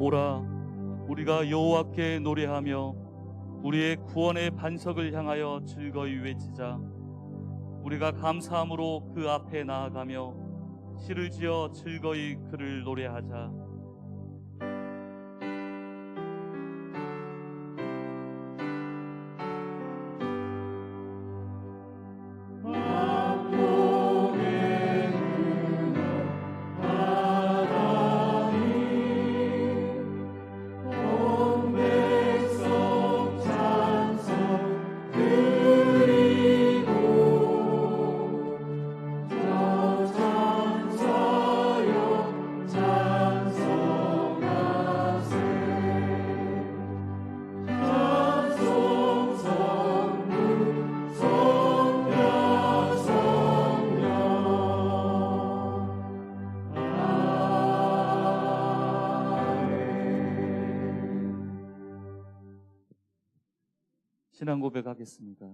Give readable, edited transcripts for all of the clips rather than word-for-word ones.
오라, 우리가 여호와께 노래하며 우리의 구원의 반석을 향하여 즐거이 외치자. 우리가 감사함으로 그 앞에 나아가며 시를 지어 즐거이 그를 노래하자. 신앙 고백하겠습니다.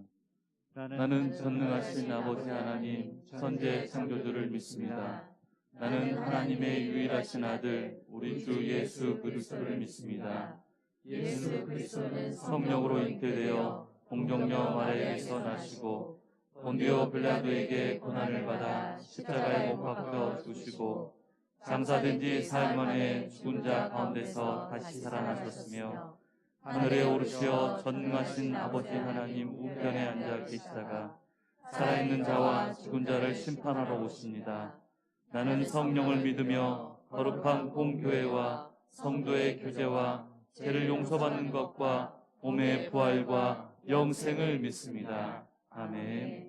나는 전능하신 아버지 하나님 선지 창조주를 믿습니다. 나는 하나님의 유일하신 아들 우리 주 예수 그리스도를 믿습니다. 예수 그리스도는 성령으로 잉태되어 공정녀 마리아에게서 나시고 본디오 빌라도에게 고난을 받아 십자가에 못 박혀 죽으시고 장사된 지 사흘 만에 죽은 자 가운데서 다시 살아나셨으며 하늘에 오르시어 전능하신 아버지 하나님 우편에 앉아 계시다가 살아있는 자와 죽은 자를 심판하러 오십니다. 나는 성령을 믿으며 거룩한 공교회와 성도의 교제와 죄를 용서받는 것과 몸의 부활과 영생을 믿습니다. 아멘.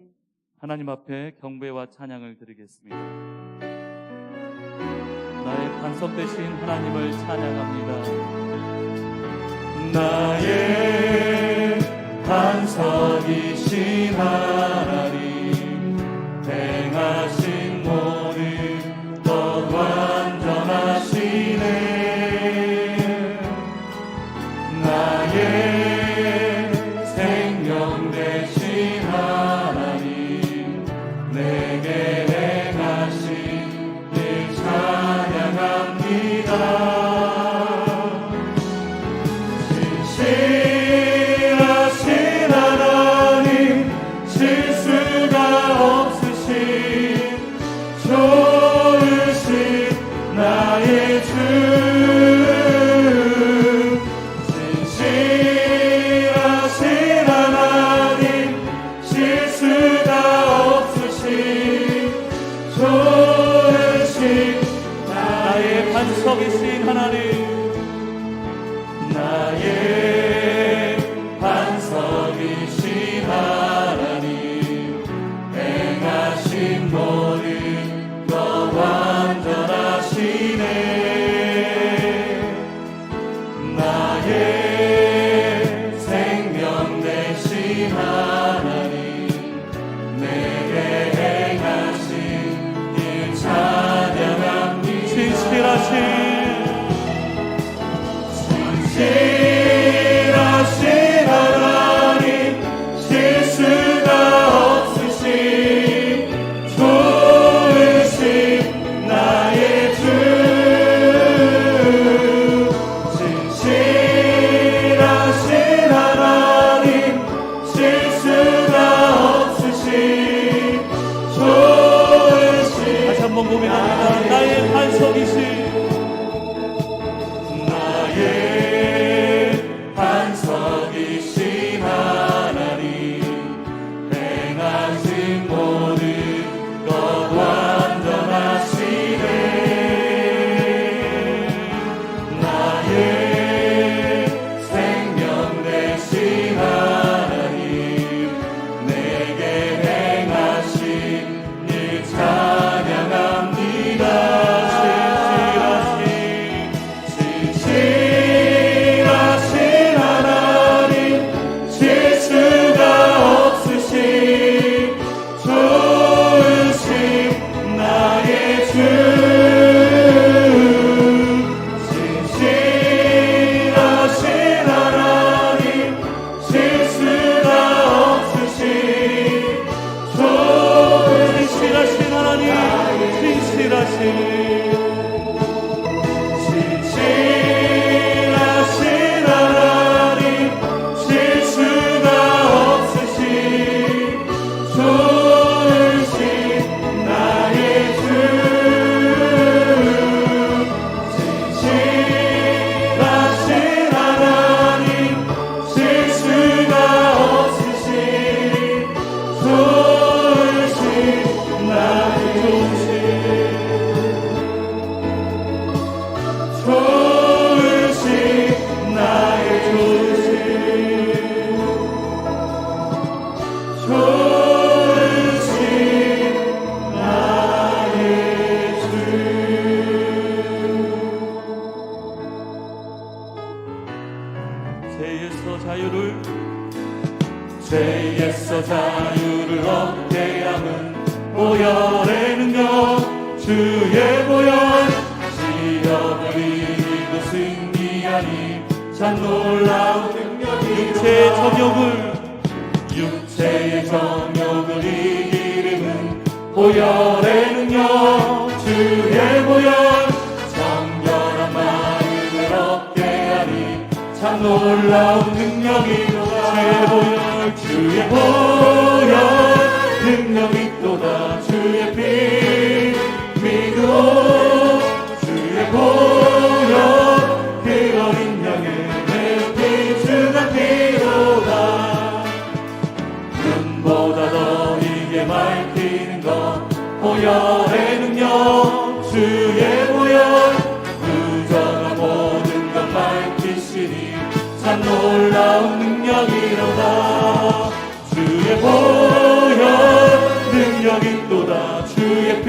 하나님 앞에 경배와 찬양을 드리겠습니다. 나의 반석 되신 하나님을 찬양합니다. 나의 반석이신 하나님 행하신 모든 것 완전하시네. 나의 생명 되신 하나님 내게 행하신 일 찬양합니다. 신실하신 하나님 실수가 없으신 좋으신 나의 주. 신실하신 하나님 실수가 없으신 좋으신 나의 반석이신 하나님 나의 반석이신 하나님 행하신 모든 것 완전하시네. 나의 생명 되신 하나님 내게 행하신 일 찬양합니다. 신실하신 하나님 실수가 없으신 좋으신 나의 주. 신실하신 하나님 실수가 없으신 좋으신 다시 한번 고백합니다. 나의 반석이신 나의 죄에서 자유를 얻게 함은 보혈의 능력 주의 보혈 시험을 이기고 승리하니 참 놀라운 능력이 육체의 정욕을 이기름은 보혈의 능력 주의 보혈 정결한 마음을 얻게 하니 참 놀라운 능력이로다 주의 보혈 능력이 또다 주의 피 믿어 주의 보혈 그 어린 양의 매우 비추한 피로다 눈보다 더 이게 밝히는 것 보혈의 능력 주의 보혈 부정한 모든 것 밝히시니 참 놀라운 능력이로다 주의 보혈 능력이 또다 주의 피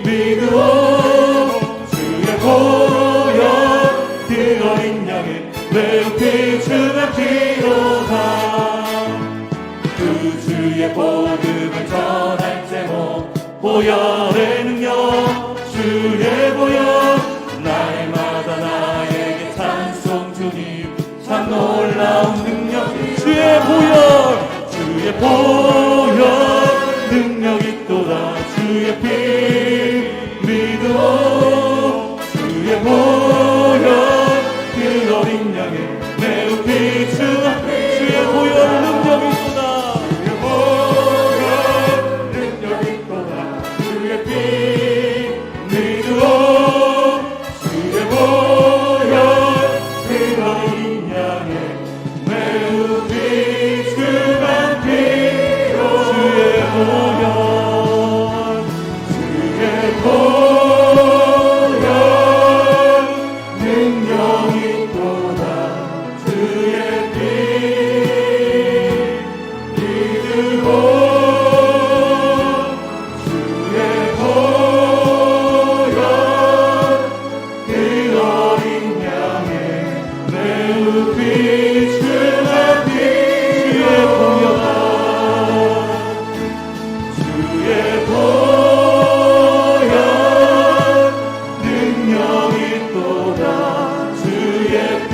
믿어 주의 보혈 그 어린 양의 매우 비추한 피로다 그 주의 복음을 전할 제목 보혈의 능력 주의 보혈 날마다 나에게 찬송 주님 참 놀라운 능력 주의 보혈 능력이 또다 주의 피 믿어 주의 보혈 그 어린 양의 매우 비추한 주의 보혈 능력이 또다 주의 보혈 능력이 또다 주의 피 믿어 주의 보혈 그 어린 양의 매우 비추한 피로 주의 보혈 능력이 또다 주의 피 믿고 주의 보혈 그 어린 양의 매우 비추한 피 주의 보혈 능력이 또다 주의 피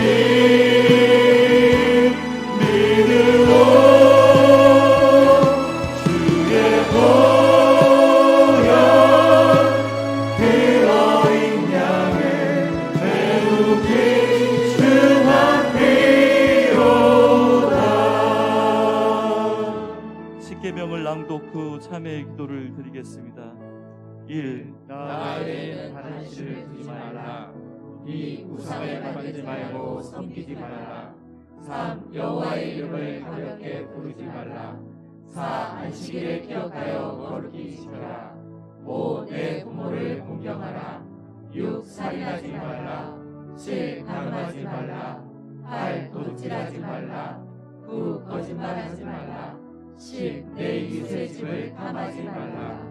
믿고 주의 보혈 그 어린 양의 매우 비추한 피로다. 십계명을 낭독 후 참회의 기도를 드리겠습니다. 1. 나에게는 다른 신을 두지 말라. 2. 우상을 만들지 말고 섬기지 말라. 3. 여호와의 이름을 가볍게 부르지 말라. 4. 안식일을 기억하여 거룩히 지켜라. 5. 내 부모를 공경하라. 6. 살인하지 말라. 7. 강요하지 말라. 8. 도둑질하지 말라. 9. 거짓말하지 말라. 10. 내 이웃의 집을 탐하지 말라.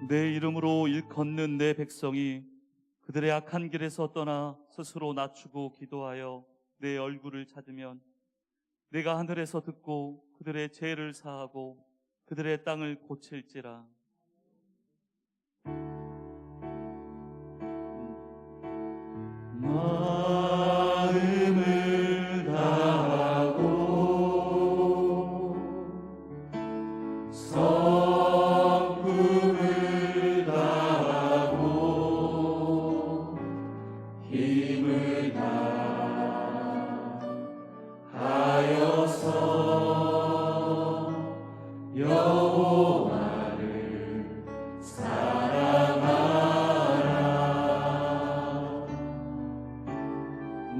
내 이름으로 일컫는 내 백성이 그들의 악한 길에서 떠나 스스로 낮추고 기도하여 내 얼굴을 찾으면 내가 하늘에서 듣고 그들의 죄를 사하고 그들의 땅을 고칠지라. 마음을 다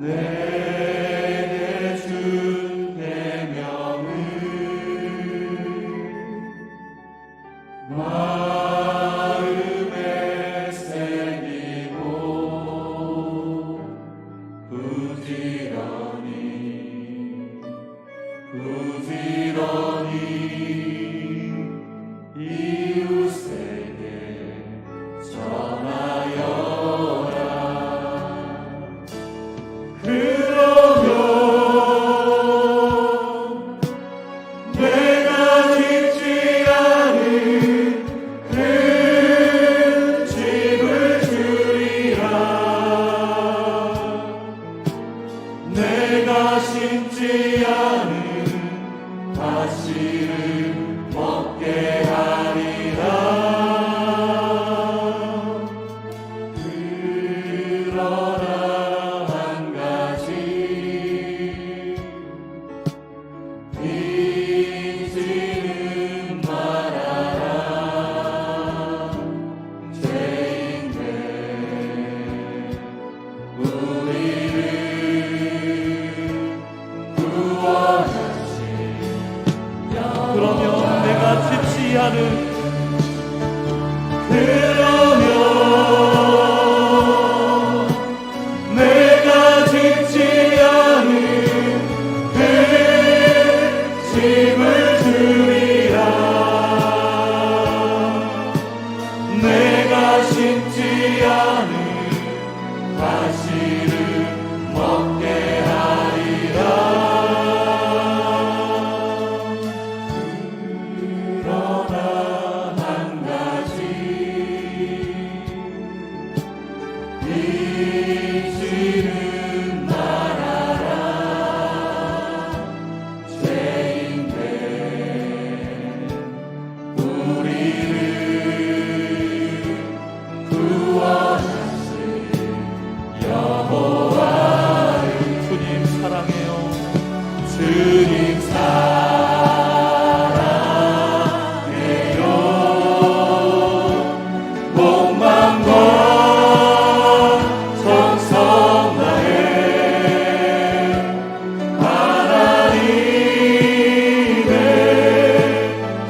내게 준 계명을 마음에 새기고 부지런히 이웃에게 전하여라. 그러면 내가 짓지 않은 그 집을 주리라. 내가 심지 않은 과실을 먹게 하리라. 그러나 한 가지 잊지는 말아라. 죄인된 우리를 구원하신 그러면 내가 짓지 않은 그러면 내가 짓지 않은 그 집을 주리라. 내가 심지 않은 과실을 먹게 하리라. 그러나 한 가지 잊지는 말아라. 죄인된 우리를 구원하신 여호와를 주님 사랑해요. 주님 사랑해요. 목망과 정성 다해 하나님의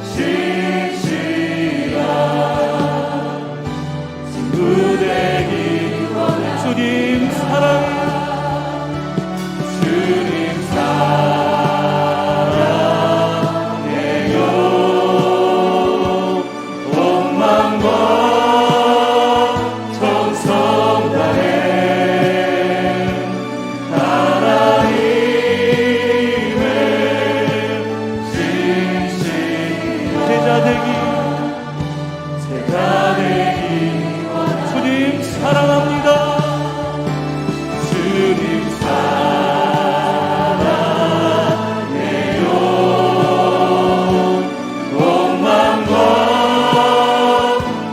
신실한 친구 되기 원해. 주님 사랑해요. 주님 사랑해요. 원망과 정성 다해 하나님의 신실한 제자 되기 원해. 주님 사랑합니다. 주님 사랑해요. 원망과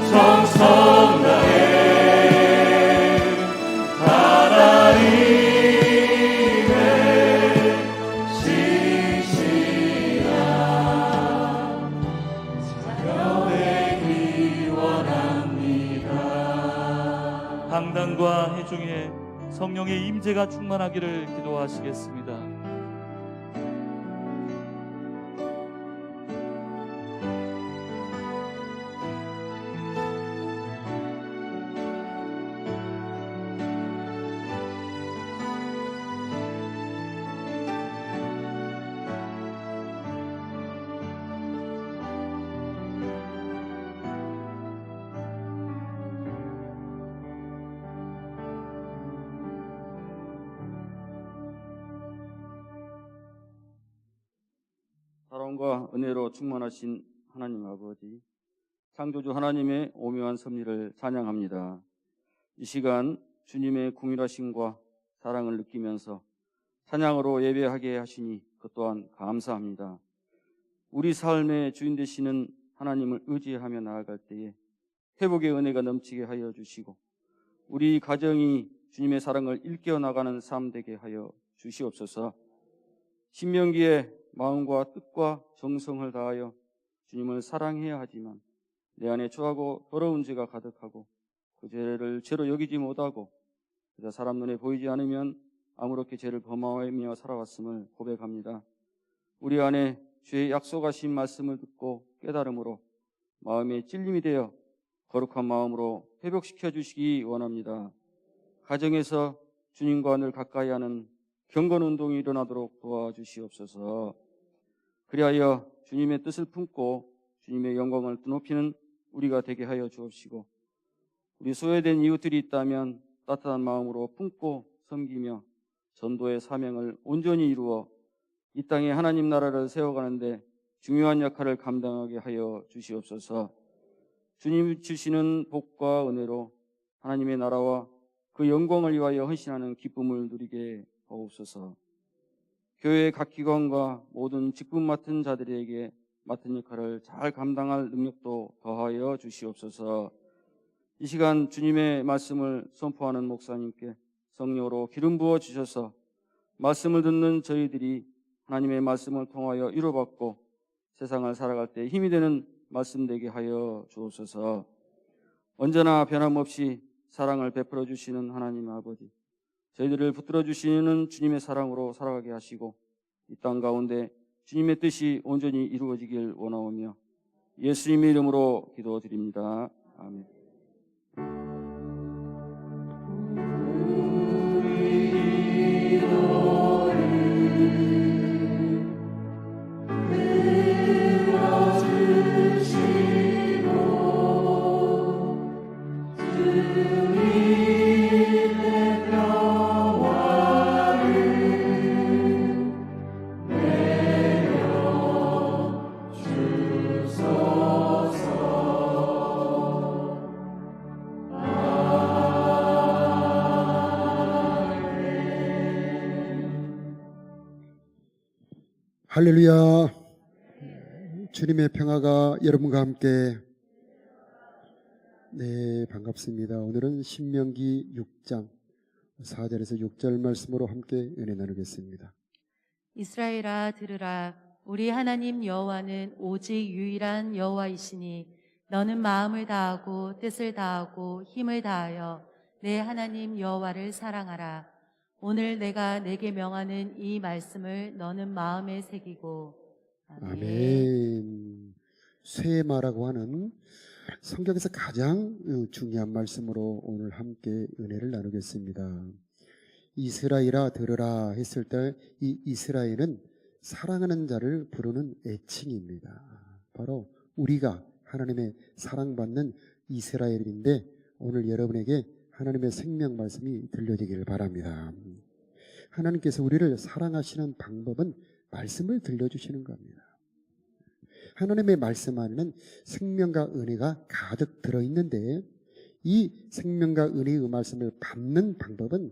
정성 다해 하나님의 신실한 자녀 되기 원합니다. 강단과 회중에 성령의 임재가 충만하기를 기도하시겠습니다. 사랑과 은혜로 충만하신 하나님 아버지, 창조주 하나님의 오묘한 섭리를 찬양합니다. 이 시간 주님의 궁일하심과 사랑을 느끼면서 찬양으로 예배하게 하시니 그 또한 감사합니다. 우리 삶의 주인 되시는 하나님을 의지하며 나아갈 때에 회복의 은혜가 넘치게 하여 주시고 우리 가정이 주님의 사랑을 일깨워 나가는 삶 되게 하여 주시옵소서. 신명기에 마음과 뜻과 정성을 다하여 주님을 사랑해야 하지만 내 안에 추하고 더러운 죄가 가득하고 그 죄를 죄로 여기지 못하고 그저 사람 눈에 보이지 않으면 아무렇게 죄를 범하며 살아왔음을 고백합니다. 우리 안에 주의 약속하신 말씀을 듣고 깨달음으로 마음에 찔림이 되어 거룩한 마음으로 회복시켜 주시기 원합니다. 가정에서 주님과 늘 가까이 하는 경건 운동이 일어나도록 도와주시옵소서. 그리하여 주님의 뜻을 품고 주님의 영광을 높이는 우리가 되게 하여 주옵시고, 우리 소외된 이웃들이 있다면 따뜻한 마음으로 품고 섬기며 전도의 사명을 온전히 이루어 이 땅에 하나님 나라를 세워가는데 중요한 역할을 감당하게 하여 주시옵소서. 주님 주시는 복과 은혜로 하나님의 나라와 그 영광을 위하여 헌신하는 기쁨을 누리게 하옵소서. 교회의 각 기관과 모든 직분 맡은 자들에게 맡은 역할을 잘 감당할 능력도 더하여 주시옵소서. 이 시간 주님의 말씀을 선포하는 목사님께 성령으로 기름 부어 주셔서 말씀을 듣는 저희들이 하나님의 말씀을 통하여 위로받고 세상을 살아갈 때 힘이 되는 말씀 되게 하여 주옵소서. 언제나 변함없이 사랑을 베풀어 주시는 하나님 아버지, 저희들을 붙들어 주시는 주님의 사랑으로 살아가게 하시고 이 땅 가운데 주님의 뜻이 온전히 이루어지길 원하오며 예수님의 이름으로 기도드립니다. 아멘. 할렐루야. 주님의 평화가 여러분과 함께. 네, 반갑습니다. 오늘은 신명기 6장 4절에서 6절 말씀으로 함께 은혜 나누겠습니다. 이스라엘아 들으라. 우리 하나님 여호와는 오직 유일한 여호와이시니 너는 마음을 다하고 뜻을 다하고 힘을 다하여 내 하나님 여호와를 사랑하라. 오늘 내가 내게 명하는 이 말씀을 너는 마음에 새기고. 아멘. 쇠마라고 하는 성경에서 가장 중요한 말씀으로 오늘 함께 은혜를 나누겠습니다. 이스라엘아 들으라 했을 때 이 이스라엘은 사랑하는 자를 부르는 애칭입니다. 바로 우리가 하나님의 사랑받는 이스라엘인데 오늘 여러분에게 하나님의 생명 말씀이 들려지기를 바랍니다. 하나님께서 우리를 사랑하시는 방법은 말씀을 들려주시는 겁니다. 하나님의 말씀 안에는 생명과 은혜가 가득 들어있는데 이 생명과 은혜의 말씀을 받는 방법은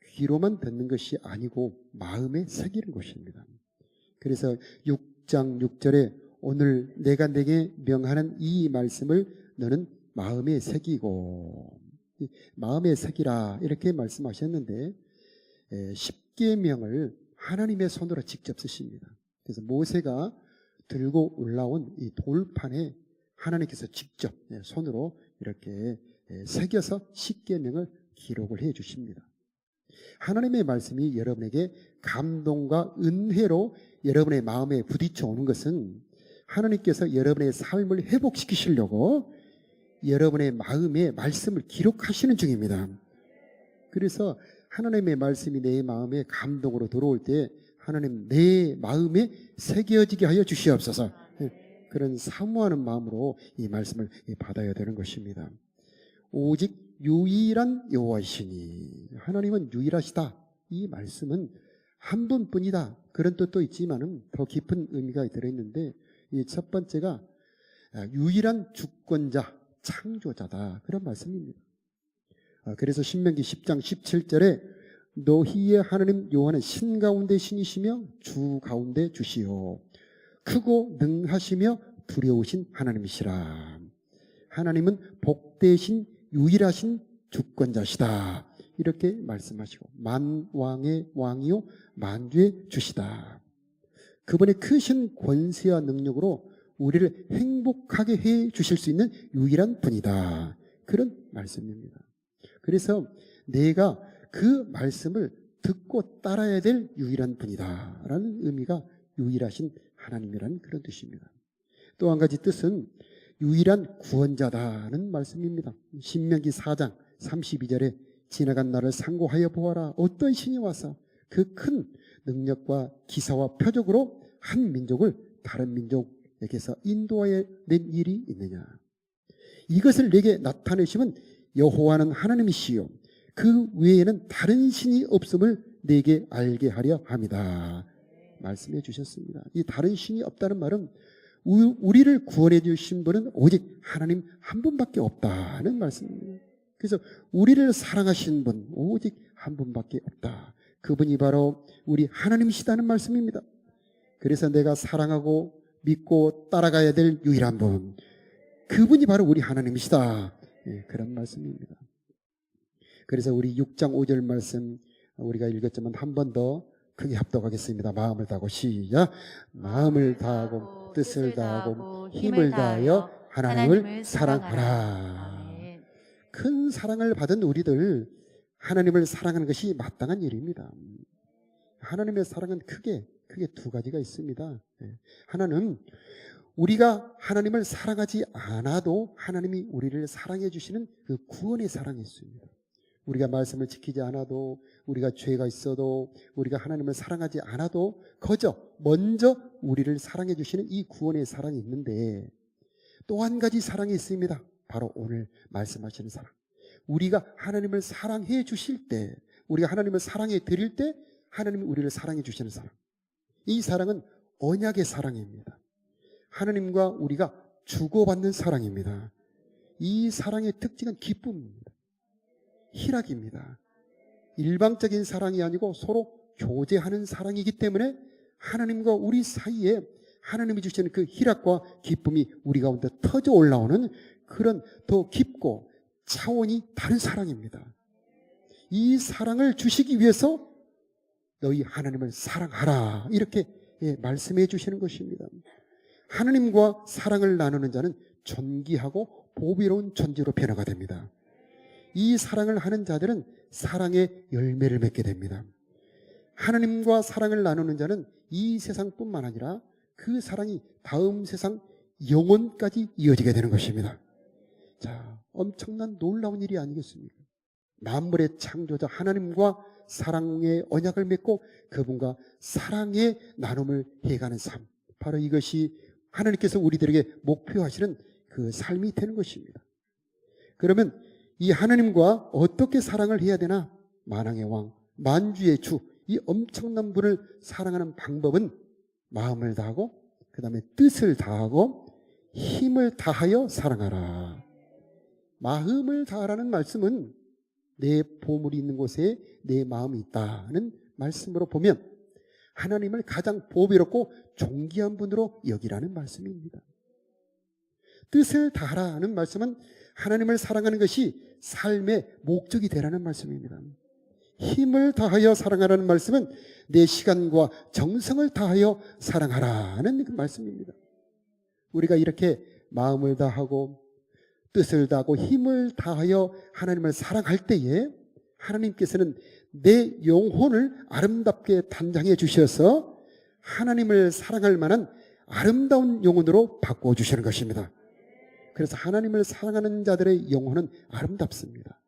귀로만 듣는 것이 아니고 마음에 새기는 것입니다. 그래서 6장 6절에 오늘 내가 내게 명하는 이 말씀을 너는 마음에 새기고, 마음에 새기라 이렇게 말씀하셨는데 10계명을 하나님의 손으로 직접 쓰십니다. 그래서 모세가 들고 올라온 이 돌판에 하나님께서 직접 손으로 이렇게 새겨서 10계명을 기록을 해 주십니다. 하나님의 말씀이 여러분에게 감동과 은혜로 여러분의 마음에 부딪혀 오는 것은 하나님께서 여러분의 삶을 회복시키시려고 여러분의 마음에 말씀을 기록하시는 중입니다. 그래서 하나님의 말씀이 내 마음에 감동으로 들어올 때 하나님 내 마음에 새겨지게 하여 주시옵소서. 그런 사모하는 마음으로 이 말씀을 받아야 되는 것입니다. 오직 유일한 여호와이시니, 하나님은 유일하시다. 이 말씀은 한 분뿐이다. 그런 뜻도 있지만은 더 깊은 의미가 들어있는데 이 첫 번째가 유일한 주권자, 창조자다. 그런 말씀입니다. 그래서 신명기 10장 17절에 너희의 하나님 여호와는 신 가운데 신이시며 주 가운데 주시요 크고 능하시며 두려우신 하나님이시라. 하나님은 복되신 유일하신 주권자시다. 이렇게 말씀하시고 만왕의 왕이요 만주의 주시다. 그분의 크신 권세와 능력으로 우리를 행복하게 해 주실 수 있는 유일한 분이다. 그런 말씀입니다. 그래서 내가 그 말씀을 듣고 따라야 될 유일한 분이다 라는 의미가 유일하신 하나님이라는 그런 뜻입니다. 또 한 가지 뜻은 유일한 구원자다는 말씀입니다. 신명기 4장 32절에 지나간 날을 상고하여 보아라. 어떤 신이 와서 그 큰 능력과 기사와 표적으로 한 민족을 다른 민족에게서 인도하여 낸 일이 있느냐. 이것을 내게 나타내시면 여호와는 하나님이시요 그 외에는 다른 신이 없음을 내게 알게 하려 함이다. 말씀해 주셨습니다. 이 다른 신이 없다는 말은 우리를 구원해 주신 분은 오직 하나님 한 분밖에 없다는 말씀입니다. 그래서 우리를 사랑하신 분 오직 한 분밖에 없다. 그분이 바로 우리 하나님이시다는 말씀입니다. 그래서 내가 사랑하고 믿고 따라가야 될 유일한 분, 그분이 바로 우리 하나님이시다. 그런 말씀입니다. 그래서 우리 6장 5절 말씀 우리가 읽었지만 한 번 더 크게 합독하겠습니다. 마음을 다하고 시작. 마음을 다하고 뜻을 다하고 힘을 다하여 하나님을 사랑하라. 큰 사랑을 받은 우리들 하나님을 사랑하는 것이 마땅한 일입니다. 하나님의 사랑은 크게 두 가지가 있습니다. 하나는 우리가 하나님을 사랑하지 않아도 하나님이 우리를 사랑해 주시는 그 구원의 사랑이 있습니다. 우리가 말씀을 지키지 않아도, 우리가 죄가 있어도, 우리가 하나님을 사랑하지 않아도 먼저 우리를 사랑해 주시는 이 구원의 사랑이 있는데, 또 한 가지 사랑이 있습니다. 바로 오늘 말씀하시는 사랑. 우리가 하나님을 사랑해 주실 때, 우리가 하나님을 사랑해 드릴 때 하나님이 우리를 사랑해 주시는 사랑. 이 사랑은 언약의 사랑입니다. 하나님과 우리가 주고받는 사랑입니다. 이 사랑의 특징은 기쁨입니다. 희락입니다. 일방적인 사랑이 아니고 서로 교제하는 사랑이기 때문에 하나님과 우리 사이에 하나님이 주시는 그 희락과 기쁨이 우리 가운데 터져 올라오는 그런 더 깊고 차원이 다른 사랑입니다. 이 사랑을 주시기 위해서 너희 하나님을 사랑하라 이렇게 말씀해 주시는 것입니다. 하나님과 사랑을 나누는 자는 존귀하고 보배로운 존재로 변화가 됩니다. 이 사랑을 하는 자들은 사랑의 열매를 맺게 됩니다. 하나님과 사랑을 나누는 자는 이 세상뿐만 아니라 그 사랑이 다음 세상 영원까지 이어지게 되는 것입니다. 자, 엄청난 놀라운 일이 아니겠습니까? 만물의 창조자 하나님과 사랑의 언약을 맺고 그분과 사랑의 나눔을 해가는 삶, 바로 이것이 하나님께서 우리들에게 목표하시는 그 삶이 되는 것입니다. 그러면 이 하나님과 어떻게 사랑을 해야 되나? 만왕의 왕, 만주의 주, 이 엄청난 분을 사랑하는 방법은 마음을 다하고, 그 다음에 뜻을 다하고, 힘을 다하여 사랑하라. 마음을 다하라는 말씀은 내 보물이 있는 곳에 내 마음이 있다는 말씀으로 보면 하나님을 가장 보배롭고 존귀한 분으로 여기라는 말씀입니다. 뜻을 다하라는 말씀은 하나님을 사랑하는 것이 삶의 목적이 되라는 말씀입니다. 힘을 다하여 사랑하라는 말씀은 내 시간과 정성을 다하여 사랑하라는 그 말씀입니다. 우리가 이렇게 마음을 다하고 뜻을 다하고 힘을 다하여 하나님을 사랑할 때에 하나님께서는 내 영혼을 아름답게 단장해 주셔서 하나님을 사랑할 만한 아름다운 영혼으로 바꿔주시는 것입니다. 그래서 하나님을 사랑하는 자들의 영혼은 아름답습니다.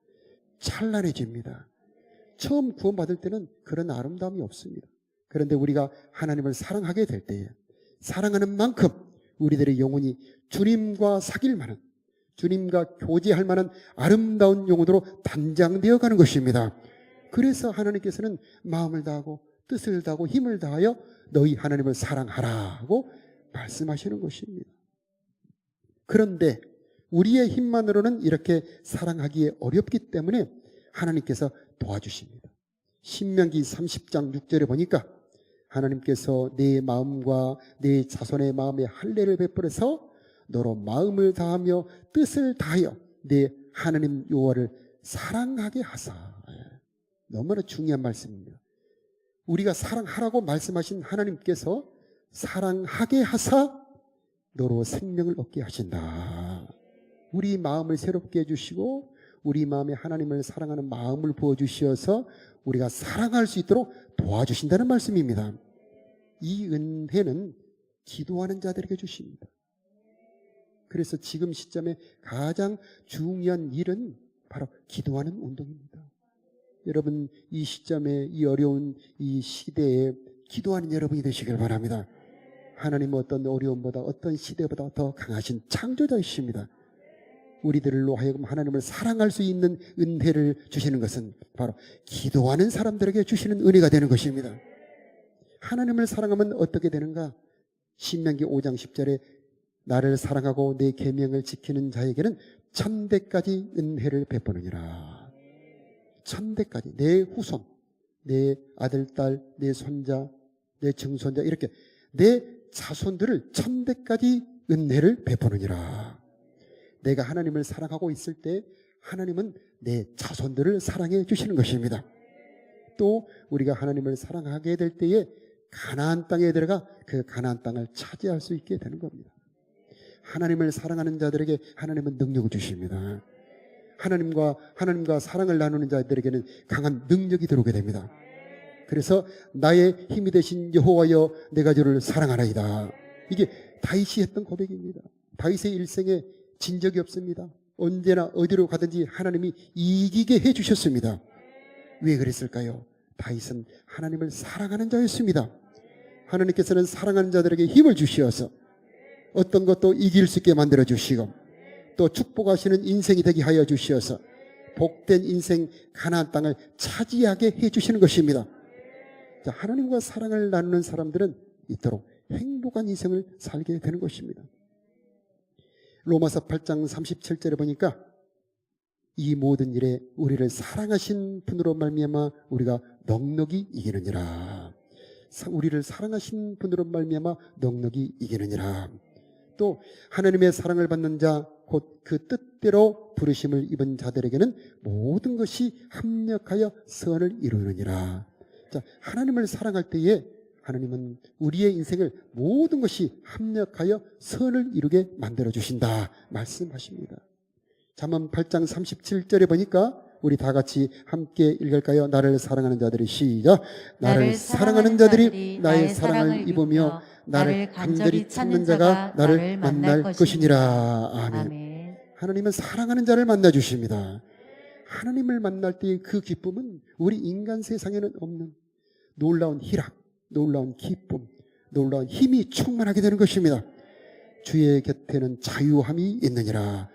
찬란해집니다. 처음 구원받을 때는 그런 아름다움이 없습니다. 그런데 우리가 하나님을 사랑하게 될 때에 사랑하는 만큼 우리들의 영혼이 주님과 사귈 만한, 주님과 교제할 만한 아름다운 영혼으로 단장되어 가는 것입니다. 그래서 하나님께서는 마음을 다하고 뜻을 다하고 힘을 다하여 너희 하나님을 사랑하라고 말씀하시는 것입니다. 그런데 우리의 힘만으로는 이렇게 사랑하기에 어렵기 때문에 하나님께서 도와주십니다. 신명기 30장 6절에 보니까 하나님께서 내 마음과 내 자손의 마음에 할례를 베풀어서 너로 마음을 다하며 뜻을 다하여 내 하나님 여호와를 사랑하게 하사. 너무나 중요한 말씀입니다. 우리가 사랑하라고 말씀하신 하나님께서 사랑하게 하사 너로 생명을 얻게 하신다. 우리 마음을 새롭게 해주시고 우리 마음에 하나님을 사랑하는 마음을 부어주시어서 우리가 사랑할 수 있도록 도와주신다는 말씀입니다. 이 은혜는 기도하는 자들에게 주십니다. 그래서 지금 시점에 가장 중요한 일은 바로 기도하는 운동입니다. 여러분, 이 시점에, 이 어려운 이 시대에 기도하는 여러분이 되시길 바랍니다. 하나님은 어떤 어려움보다, 어떤 시대보다 더 강하신 창조자이십니다. 우리들로 하여금 하나님을 사랑할 수 있는 은혜를 주시는 것은 바로 기도하는 사람들에게 주시는 은혜가 되는 것입니다. 하나님을 사랑하면 어떻게 되는가? 신명기 5장 10절에 나를 사랑하고 내 계명을 지키는 자에게는 1000배까지 은혜를 베푸느니라. 1000배까지. 내 후손, 내 아들, 딸, 내 손자, 내 증손자, 이렇게 내 자손들을 1000배까지 은혜를 베푸느니라. 내가 하나님을 사랑하고 있을 때 하나님은 내 자손들을 사랑해 주시는 것입니다. 또 우리가 하나님을 사랑하게 될 때에 가나안 땅에 들어가 그 가나안 땅을 차지할 수 있게 되는 겁니다. 하나님을 사랑하는 자들에게 하나님은 능력을 주십니다. 하나님과 사랑을 나누는 자들에게는 강한 능력이 들어오게 됩니다. 그래서 나의 힘이 되신 여호와여 내가 주를 사랑하나이다. 이게 다윗이 했던 고백입니다. 다윗의 일생에 진 적이 없습니다. 언제나 어디로 가든지 하나님이 이기게 해주셨습니다. 왜 그랬을까요? 다윗은 하나님을 사랑하는 자였습니다. 하나님께서는 사랑하는 자들에게 힘을 주시어서 어떤 것도 이길 수 있게 만들어 주시고 또 축복하시는 인생이 되게 하여 주시어서 복된 인생 가나안 땅을 차지하게 해주시는 것입니다. 자, 하나님과 사랑을 나누는 사람들은 이토록 행복한 인생을 살게 되는 것입니다. 로마서 8장 37절에 보니까 이 모든 일에 우리를 사랑하신 분으로 말미암아 우리가 넉넉히 이기느니라. 우리를 사랑하신 분으로 말미암아 넉넉히 이기느니라. 또 하나님의 사랑을 받는 자 곧 그 뜻대로 부르심을 입은 자들에게는 모든 것이 합력하여 선을 이루느니라. 자, 하나님을 사랑할 때에 하나님은 우리의 인생을 모든 것이 합력하여 선을 이루게 만들어 주신다 말씀하십니다. 잠언 8장 37절에 보니까 우리 다 같이 함께 읽을까요? 나를 사랑하는 자들이 시작. 나를 사랑하는 자들이 나의 사랑을 입으며 나를 간절히 찾는 자가 나를 만날 것이니라. 아멘. 하나님은 사랑하는 자를 만나 주십니다. 하나님을 만날 때의 그 기쁨은 우리 인간 세상에는 없는 놀라운 희락, 놀라운 기쁨, 놀라운 힘이 충만하게 되는 것입니다. 주의 곁에는 자유함이 있느니라.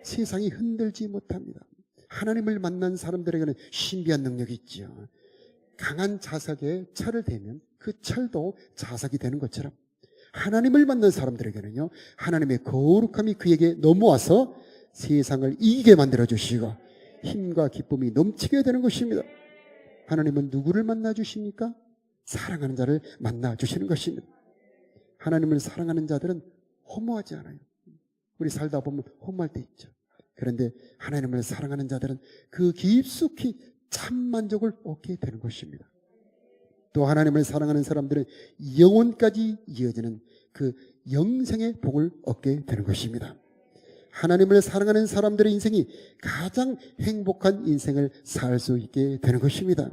세상이 흔들지 못합니다. 하나님을 만난 사람들에게는 신비한 능력이 있죠. 강한 자석에 철을 대면 그 철도 자석이 되는 것처럼 하나님을 만난 사람들에게는요, 하나님의 거룩함이 그에게 넘어와서 세상을 이기게 만들어 주시고 힘과 기쁨이 넘치게 되는 것입니다. 하나님은 누구를 만나 주십니까? 사랑하는 자를 만나 주시는 것입니다. 하나님을 사랑하는 자들은 허무하지 않아요. 우리 살다 보면 허무할 때 있죠. 그런데 하나님을 사랑하는 자들은 그 깊숙이 참 만족을 얻게 되는 것입니다. 또 하나님을 사랑하는 사람들은 영원까지 이어지는 그 영생의 복을 얻게 되는 것입니다. 하나님을 사랑하는 사람들의 인생이 가장 행복한 인생을 살 수 있게 되는 것입니다.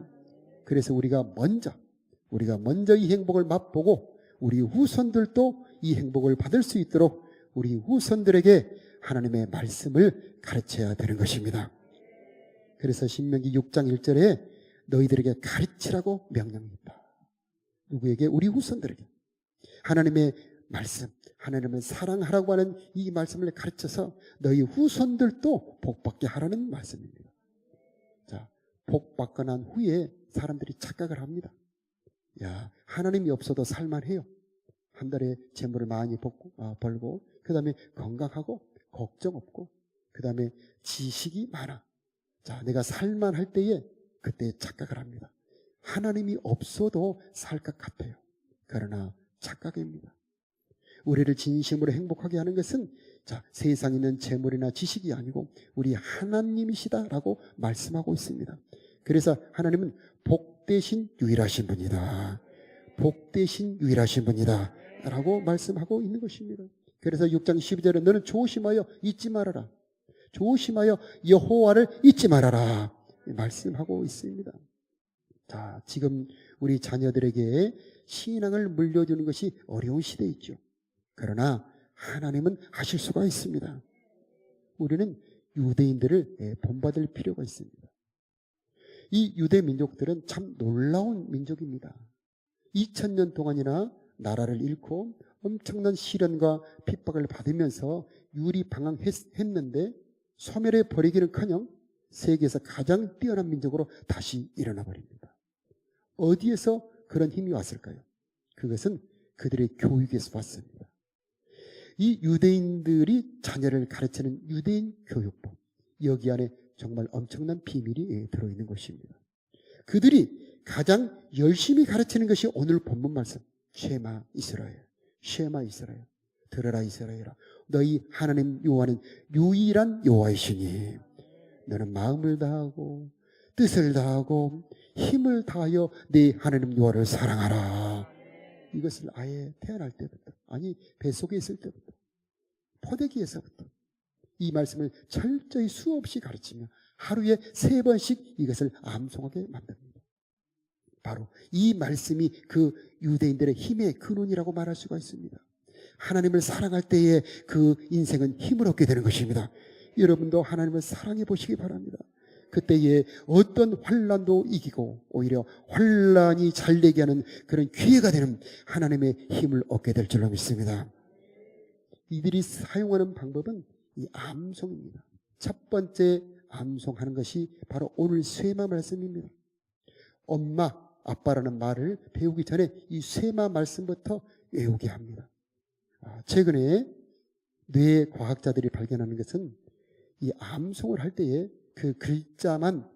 그래서 우리가 먼저 이 행복을 맛보고 우리 후손들도 이 행복을 받을 수 있도록 우리 후손들에게 하나님의 말씀을 가르쳐야 되는 것입니다. 그래서 신명기 6장 1절에 너희들에게 가르치라고 명령했다. 누구에게? 우리 후손들에게. 하나님의 말씀, 하나님을 사랑하라고 하는 이 말씀을 가르쳐서 너희 후손들도 복받게 하라는 말씀입니다. 자, 복받고 난 후에 사람들이 착각을 합니다. 야, 하나님이 없어도 살만해요. 한 달에 재물을 많이 벌고, 그 다음에 건강하고, 걱정 없고, 그 다음에 지식이 많아. 자, 내가 살만할 때에 그때 착각을 합니다. 하나님이 없어도 살 것 같아요. 그러나 착각입니다. 우리를 진심으로 행복하게 하는 것은 자, 세상에 있는 재물이나 지식이 아니고 우리 하나님이시다라고 말씀하고 있습니다. 그래서 하나님은 복되신 유일하신 분이다. 복되신 유일하신 분이다 라고 말씀하고 있는 것입니다. 그래서 6장 12절에 너는 조심하여 잊지 말아라. 조심하여 여호와를 잊지 말아라 말씀하고 있습니다. 자, 지금 우리 자녀들에게 신앙을 물려주는 것이 어려운 시대에 있죠. 그러나 하나님은 하실 수가 있습니다. 우리는 유대인들을 본받을 필요가 있습니다. 이 유대 민족들은 참 놀라운 민족입니다. 2000년 동안이나 나라를 잃고 엄청난 시련과 핍박을 받으면서 유리방황했는데 소멸해 버리기는커녕 세계에서 가장 뛰어난 민족으로 다시 일어나 버립니다. 어디에서 그런 힘이 왔을까요? 그것은 그들의 교육에서 왔습니다. 이 유대인들이 자녀를 가르치는 유대인 교육법, 여기 안에 정말 엄청난 비밀이 들어있는 것입니다. 그들이 가장 열심히 가르치는 것이 오늘 본문 말씀, 쉐마 이스라엘, 쉐마 이스라엘, 들으라 이스라엘아, 너희 하나님 여호와는 유일한 여호와이시니 너는 마음을 다하고 뜻을 다하고 힘을 다하여 네 하나님 여호와를 사랑하라. 이것을 아예 태어날 때부터, 아니 뱃속에 있을 때부터, 포대기에서부터 이 말씀을 철저히 수없이 가르치며 하루에 3번씩 이것을 암송하게 만듭니다. 바로 이 말씀이 그 유대인들의 힘의 근원이라고 말할 수가 있습니다. 하나님을 사랑할 때에 그 인생은 힘을 얻게 되는 것입니다. 여러분도 하나님을 사랑해 보시기 바랍니다. 그때에 어떤 환난도 이기고 오히려 환난이 잘되게 하는 그런 기회가 되는 하나님의 힘을 얻게 될 줄로 믿습니다. 이들이 사용하는 방법은 이 암송입니다. 첫 번째 암송하는 것이 바로 오늘 쉐마 말씀입니다. 엄마, 아빠라는 말을 배우기 전에 이 쉐마 말씀부터 외우게 합니다. 최근에 뇌 과학자들이 발견하는 것은 이 암송을 할 때에 그 글자만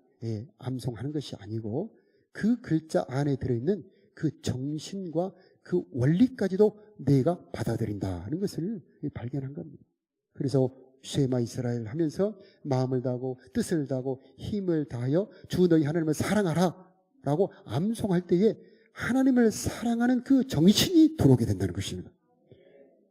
암송하는 것이 아니고 그 글자 안에 들어있는 그 정신과 그 원리까지도 뇌가 받아들인다는 것을 발견한 겁니다. 그래서 쉐마 이스라엘 하면서 마음을 다하고 뜻을 다하고 힘을 다하여 주 너희 하나님을 사랑하라 라고 암송할 때에 하나님을 사랑하는 그 정신이 들어오게 된다는 것입니다.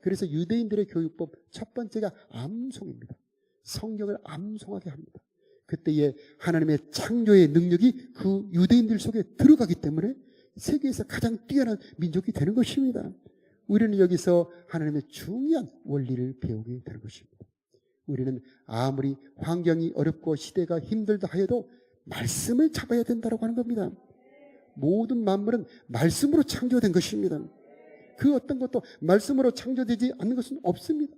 그래서 유대인들의 교육법 첫 번째가 암송입니다. 성경을 암송하게 합니다. 그때에 하나님의 창조의 능력이 그 유대인들 속에 들어가기 때문에 세계에서 가장 뛰어난 민족이 되는 것입니다. 우리는 여기서 하나님의 중요한 원리를 배우게 되는 것입니다. 우리는 아무리 환경이 어렵고 시대가 힘들다 하여도 말씀을 잡아야 된다고 하는 겁니다. 모든 만물은 말씀으로 창조된 것입니다. 그 어떤 것도 말씀으로 창조되지 않는 것은 없습니다.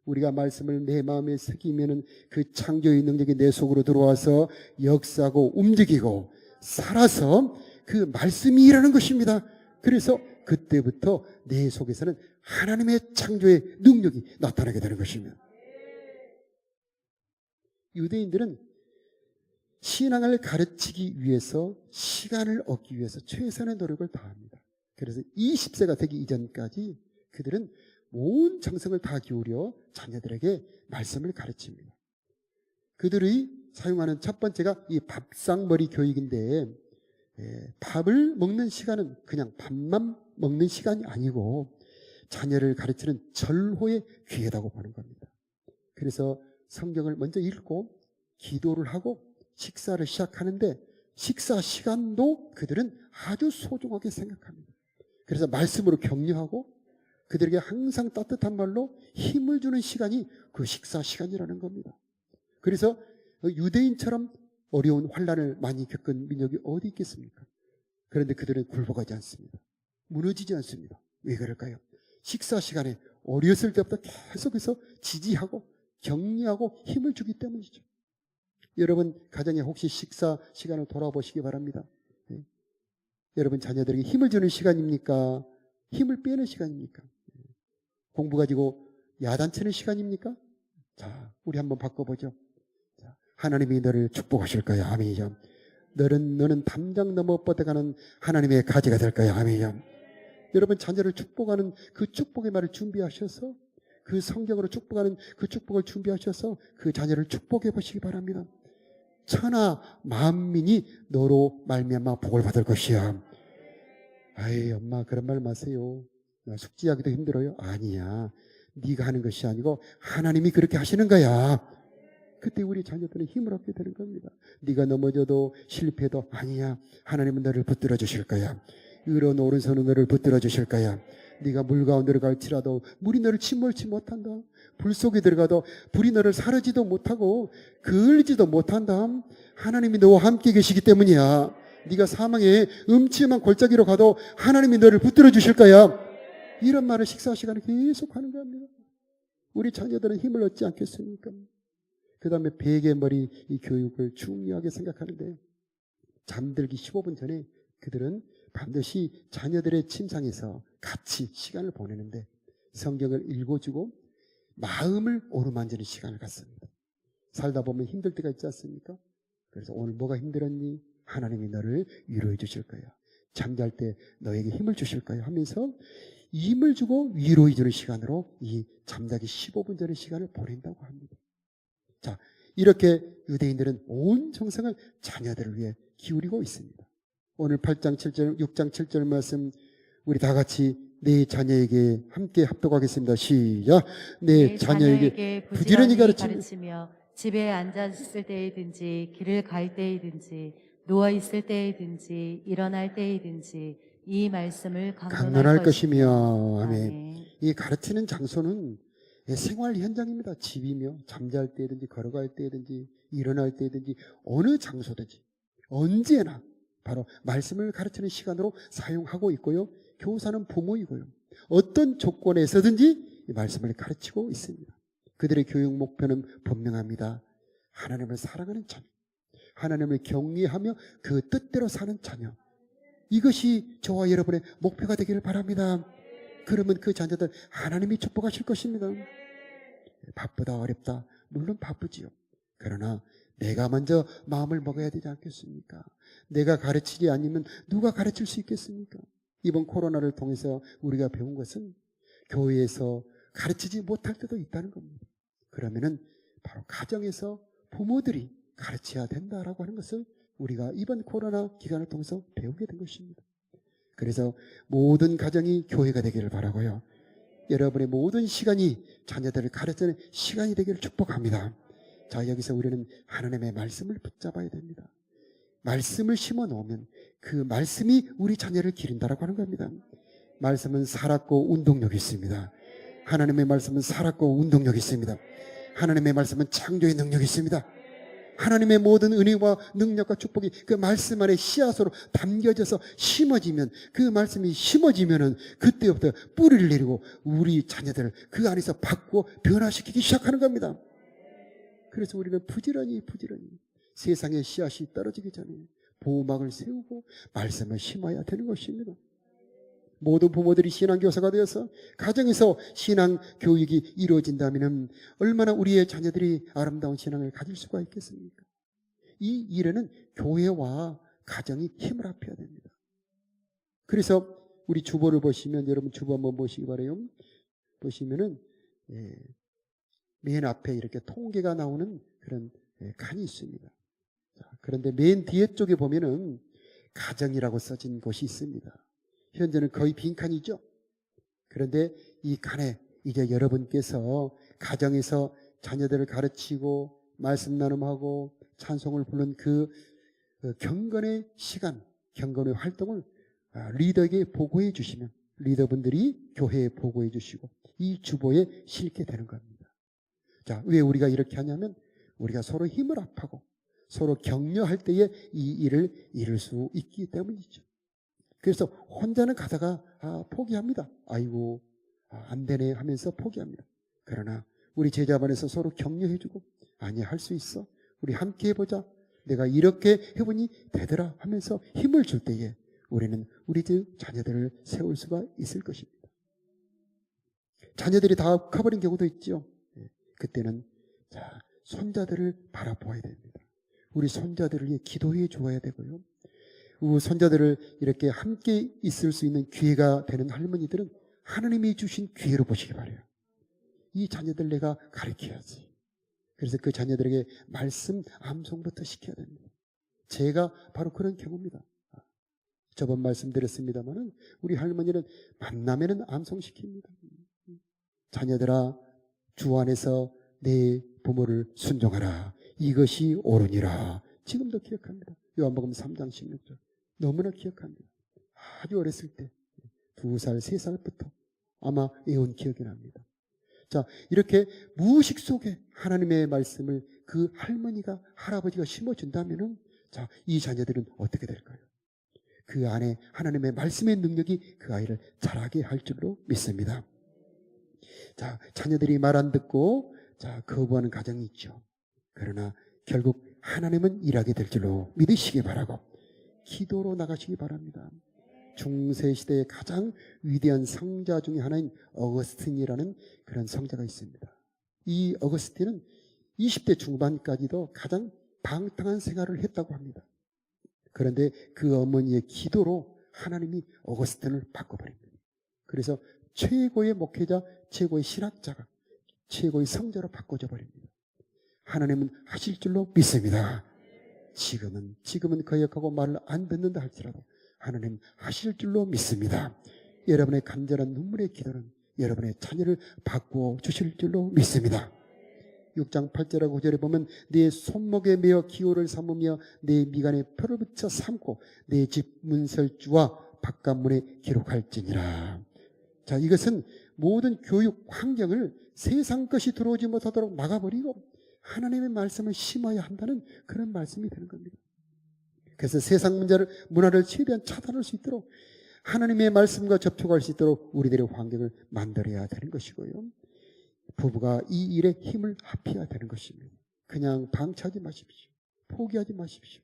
우리가 말씀을 내 마음에 새기면은 그 창조의 능력이 내 속으로 들어와서 역사하고 움직이고 살아서 그 말씀이 일하는 것입니다. 그래서 그때부터 내 속에서는 하나님의 창조의 능력이 나타나게 되는 것입니다. 유대인들은 신앙을 가르치기 위해서 시간을 얻기 위해서 최선의 노력을 다합니다. 그래서 20세가 되기 이전까지 그들은 온 정성을 다 기울여 자녀들에게 말씀을 가르칩니다. 그들이 사용하는 첫 번째가 이 밥상머리 교육인데, 밥을 먹는 시간은 그냥 밥만 먹는 시간이 아니고 자녀를 가르치는 절호의 기회라고 보는 겁니다. 그래서 성경을 먼저 읽고 기도를 하고 식사를 시작하는데 식사 시간도 그들은 아주 소중하게 생각합니다. 그래서 말씀으로 격려하고 그들에게 항상 따뜻한 말로 힘을 주는 시간이 그 식사 시간이라는 겁니다. 그래서 유대인처럼 어려운 환난을 많이 겪은 민족이 어디 있겠습니까? 그런데 그들은 굴복하지 않습니다. 무너지지 않습니다. 왜 그럴까요? 식사 시간에 어렸을 때부터 계속해서 지지하고 격려하고 힘을 주기 때문이죠. 여러분 가정에 혹시 식사 시간을 돌아보시기 바랍니다. 여러분 자녀들에게 힘을 주는 시간입니까? 힘을 빼는 시간입니까? 공부 가지고 야단치는 시간입니까? 자, 우리 한번 바꿔보죠. 자, 하나님이 너를 축복하실 거야. 아멘이죠. 너는 담장 넘어 뻗어가는 하나님의 가지가 될 거야. 아멘이죠. 여러분 자녀를 축복하는 그 축복의 말을 준비하셔서 그 성경으로 축복하는 그 축복을 준비하셔서 그 자녀를 축복해 보시기 바랍니다. 천하 만민이 너로 말미암아 복을 받을 것이야. 아이 엄마 그런 말 마세요. 나 숙지하기도 힘들어요. 아니야. 네가 하는 것이 아니고 하나님이 그렇게 하시는 거야. 그때 우리 자녀들은 힘을 얻게 되는 겁니다. 네가 넘어져도 실패도 아니야. 하나님은 너를 붙들어 주실 거야. 의로운 오른손은 너를 붙들어 주실 거야. 네가 물 가운데로 갈지라도 물이 너를 침몰치 못한다. 불 속에 들어가도 불이 너를 사르지도 못하고 그을지도 못한다. 하나님이 너와 함께 계시기 때문이야. 네가 사망의 음침한 골짜기로 가도 하나님이 너를 붙들어 주실 거야. 이런 말을 식사 시간에 계속 하는 겁니다. 우리 자녀들은 힘을 얻지 않겠습니까? 그 다음에 베개머리 이 교육을 중요하게 생각하는데, 잠들기 15분 전에 그들은 반드시 자녀들의 침상에서 같이 시간을 보내는데 성경을 읽어주고 마음을 오르만지는 시간을 갖습니다. 살다 보면 힘들 때가 있지 않습니까? 그래서 오늘 뭐가 힘들었니? 하나님이 너를 위로해 주실 거야. 잠잘 때 너에게 힘을 주실 거야 하면서 힘을 주고 위로해 주는 시간으로 이 잠자기 15분 전의 시간을 보낸다고 합니다. 자, 이렇게 유대인들은 온 정성을 자녀들을 위해 기울이고 있습니다. 오늘 8장 7절, 6장 7절 말씀 우리 다 같이 내 자녀에게 함께 합독하겠습니다. 시작. 내 자녀에게 부지런히 가르치며 집에 앉았을 때이든지 길을 갈 때이든지 누워 있을 때이든지 일어날 때이든지 이 말씀을 강론할 것이며. 아멘. 아멘. 이 가르치는 장소는 생활 현장입니다. 집이며 잠잘 때든지 걸어갈 때든지 일어날 때든지 어느 장소든지 언제나 바로 말씀을 가르치는 시간으로 사용하고 있고요. 교사는 부모이고요. 어떤 조건에서든지 이 말씀을 가르치고 있습니다. 그들의 교육 목표는 분명합니다. 하나님을 사랑하는 자녀, 하나님을 경외하며 그 뜻대로 사는 자녀. 이것이 저와 여러분의 목표가 되기를 바랍니다. 그러면 그 자녀들 하나님이 축복하실 것입니다. 바쁘다 어렵다 물론 바쁘지요. 그러나 내가 먼저 마음을 먹어야 되지 않겠습니까? 내가 가르치지 않으면 누가 가르칠 수 있겠습니까? 이번 코로나를 통해서 우리가 배운 것은 교회에서 가르치지 못할 때도 있다는 겁니다. 그러면은 바로 가정에서 부모들이 가르쳐야 된다라고 하는 것을 우리가 이번 코로나 기간을 통해서 배우게 된 것입니다. 그래서 모든 가정이 교회가 되기를 바라고요. 여러분의 모든 시간이 자녀들을 가르치는 시간이 되기를 축복합니다. 자, 여기서 우리는 하나님의 말씀을 붙잡아야 됩니다. 말씀을 심어 놓으면 그 말씀이 우리 자녀를 기른다라고 하는 겁니다. 말씀은 살았고 운동력이 있습니다. 하나님의 말씀은 살았고 운동력이 있습니다. 하나님의 말씀은 창조의 능력이 있습니다. 하나님의 모든 은혜와 능력과 축복이 그 말씀 안에 씨앗으로 담겨져서 심어지면, 그 말씀이 심어지면은 그때부터 뿌리를 내리고 우리 자녀들을 그 안에서 바꾸어 변화시키기 시작하는 겁니다. 그래서 우리는 부지런히 세상의 씨앗이 떨어지기 전에 보호막을 세우고 말씀을 심어야 되는 것입니다. 모든 부모들이 신앙교사가 되어서 가정에서 신앙교육이 이루어진다면 얼마나 우리의 자녀들이 아름다운 신앙을 가질 수가 있겠습니까? 이 일에는 교회와 가정이 힘을 합해야 됩니다. 그래서 우리 주보를 보시면, 여러분 주보 한번 보시기 바라요. 보시면은 맨 앞에 이렇게 통계가 나오는 그런 칸이 있습니다. 그런데 맨 뒤에 쪽에 보면은 가정이라고 써진 곳이 있습니다. 현재는 거의 빈칸이죠. 그런데 이 칸에 이제 여러분께서 가정에서 자녀들을 가르치고 말씀 나눔하고 찬송을 부르는 그 경건의 시간, 경건의 활동을 리더에게 보고해 주시면 리더분들이 교회에 보고해 주시고 이 주보에 실게 되는 겁니다. 자, 왜 우리가 이렇게 하냐면 우리가 서로 힘을 합하고 서로 격려할 때에 이 일을 이룰 수 있기 때문이죠. 그래서 혼자는 가다가 포기합니다. 아이고 안 되네 하면서 포기합니다. 그러나 우리 제자반에서 서로 격려해주고, 아니야 할 수 있어, 우리 함께 해보자, 내가 이렇게 해보니 되더라 하면서 힘을 줄 때에 우리는 우리 자녀들을 세울 수가 있을 것입니다. 자녀들이 다 커버린 경우도 있죠. 그때는 손자들을 바라보아야 됩니다. 우리 손자들을 위해 기도해 주어야 되고요. 손자들을 이렇게 함께 있을 수 있는 기회가 되는 할머니들은 하나님이 주신 기회로 보시기 바라요. 이 자녀들 내가 가르쳐야지. 그래서 그 자녀들에게 말씀 암송부터 시켜야 됩니다. 제가 바로 그런 경우입니다. 저번 말씀드렸습니다마는 우리 할머니는 만나면은 암송시킵니다. 자녀들아, 주 안에서 내 부모를 순종하라. 이것이 옳으니라. 지금도 기억합니다. 요한복음 3장 16절. 너무나 기억합니다. 아주 어렸을 때 2살, 3살부터 아마 애온 기억이 납니다. 자, 이렇게 무의식 속에 하나님의 말씀을 그 할머니가, 할아버지가 심어준다면은, 자, 이 자녀들은 어떻게 될까요? 그 안에 하나님의 말씀의 능력이 그 아이를 자라게 할 줄로 믿습니다. 자, 자녀들이 말 안 듣고, 자, 거부하는 가정이 있죠. 그러나 결국 하나님은 일하게 될 줄로 믿으시기 바라고, 기도로 나가시기 바랍니다. 중세시대의 가장 위대한 성자 중에 하나인 어거스틴이라는 그런 성자가 있습니다. 이 어거스틴은 20대 중반까지도 가장 방탕한 생활을 했다고 합니다. 그런데 그 어머니의 기도로 하나님이 어거스틴을 바꿔버립니다. 그래서 최고의 목회자, 최고의 신학자가, 최고의 성자로 바꿔져 버립니다. 하나님은 하실 줄로 믿습니다. 지금은 거역하고 말을 안 듣는다 할지라도 하나님 하실 줄로 믿습니다. 여러분의 간절한 눈물의 기도는 여러분의 자녀를 바꾸어 주실 줄로 믿습니다. 6장 8절하고 9절에 보면 내 손목에 매어 기호를 삼으며 내 미간에 표를 붙여 삼고 내 집 문설주와 바깥문에 기록할지니라. 자, 이것은 모든 교육 환경을 세상 것이 들어오지 못하도록 막아버리고 하나님의 말씀을 심어야 한다는 그런 말씀이 되는 겁니다. 그래서 세상 문화를 최대한 차단할 수 있도록 하나님의 말씀과 접촉할 수 있도록 우리들의 환경을 만들어야 되는 것이고요. 부부가 이 일에 힘을 합해야 되는 것입니다. 그냥 방치하지 마십시오. 포기하지 마십시오.